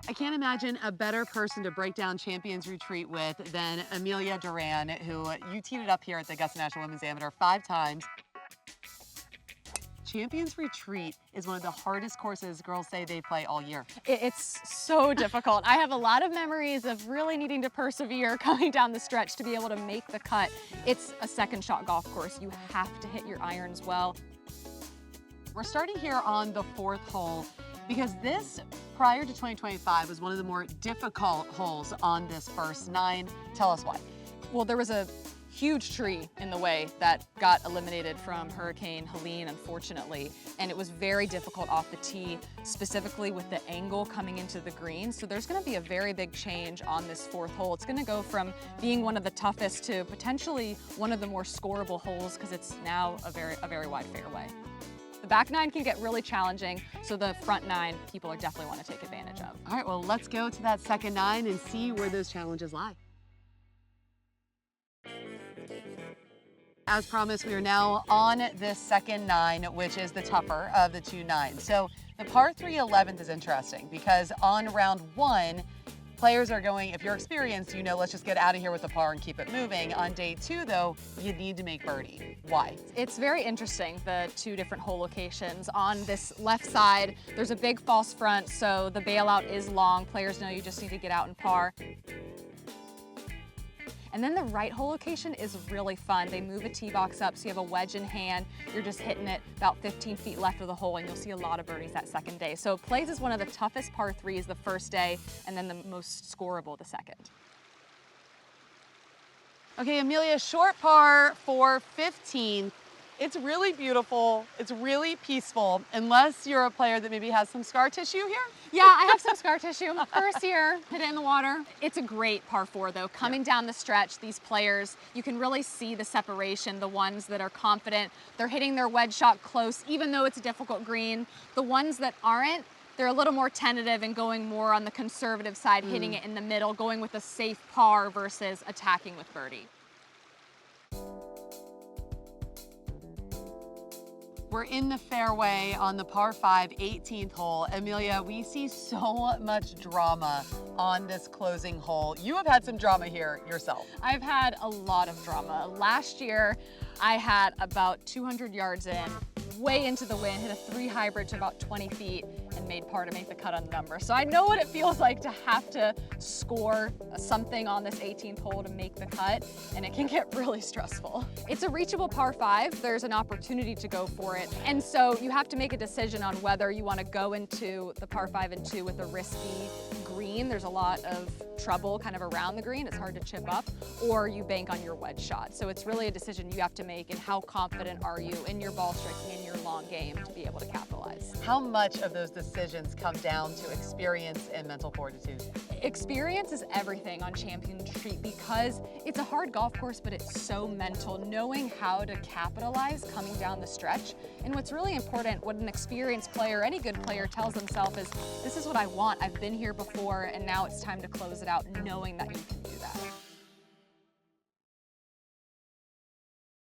I can't imagine a better person to break down Champions Retreat with than Emilia Doran, who you teed it up here at the Augusta National Women's Amateur 5 times. Champions Retreat is one of the hardest courses girls say they play all year. It's so difficult. I have a lot of memories of really needing to persevere coming down the stretch to be able to make the cut. It's a second shot golf course. You have to hit your irons well. We're starting here on the 4th hole because this, prior to 2025, was one of the more difficult holes on this first 9. Tell us why. Well, there was a huge tree in the way that got eliminated from Hurricane Helene, unfortunately, and it was very difficult off the tee, specifically with the angle coming into the green. So there's going to be a very big change on this 4th hole. It's going to go from being one of the toughest to potentially one of the more scoreable holes because it's now a very wide fairway. The back 9 can get really challenging, so the front 9 people are definitely want to take advantage of. All right, well, let's go to that second 9 and see where those challenges lie. As promised, we are now on this second 9, which is the tougher of the 2 9s. So the par 3 11th is interesting because on round 1, players are going, if you're experienced, you know, let's just get out of here with the par and keep it moving. On day 2, though, you need to make birdie. Why? It's very interesting, the 2 different hole locations. On this left side, there's a big false front, so the bailout is long. Players know you just need to get out and par. And then the right hole location is really fun. They move a tee box up, so you have a wedge in hand. You're just hitting it about 15 feet left of the hole, and you'll see a lot of birdies that second day. So it plays as one of the toughest par 3s the first day, and then the most scoreable the second. Okay, Emilia, short par for 15. It's really beautiful. It's really peaceful, unless you're a player that maybe has some scar tissue here. Yeah, I have some scar tissue. First year, hit it in the water. It's a great par 4 though. Coming down the stretch, these players, you can really see the separation. The ones that are confident, they're hitting their wedge shot close, even though it's a difficult green. The ones that aren't, they're a little more tentative and going more on the conservative side, hitting it in the middle, going with a safe par versus attacking with birdie. We're in the fairway on the par 5 18th hole. Emilia, we see so much drama on this closing hole. You have had some drama here yourself. I've had a lot of drama. Last year, I had about 200 yards in, way into the wind, hit a 3 hybrid to about 20 feet, and made par to make the cut on the number. So I know what it feels like to have to score something on this 18th hole to make the cut, and it can get really stressful. It's a reachable par 5. There's an opportunity to go for it. And so you have to make a decision on whether you want to go into the par 5 and 2 with a risky green. There's a lot of trouble kind of around the green. It's hard to chip up, or you bank on your wedge shot. So it's really a decision you have to make, and how confident are you in your ball striking and your long game to be able to capitalize. How much of those decisions come down to experience and mental fortitude? Experience is everything on Champions Retreat because it's a hard golf course, but it's so mental, knowing how to capitalize coming down the stretch. And what's really important, what an experienced player, any good player tells himself is, this is what I want. I've been here before, and now it's time to close it out knowing that you can do that.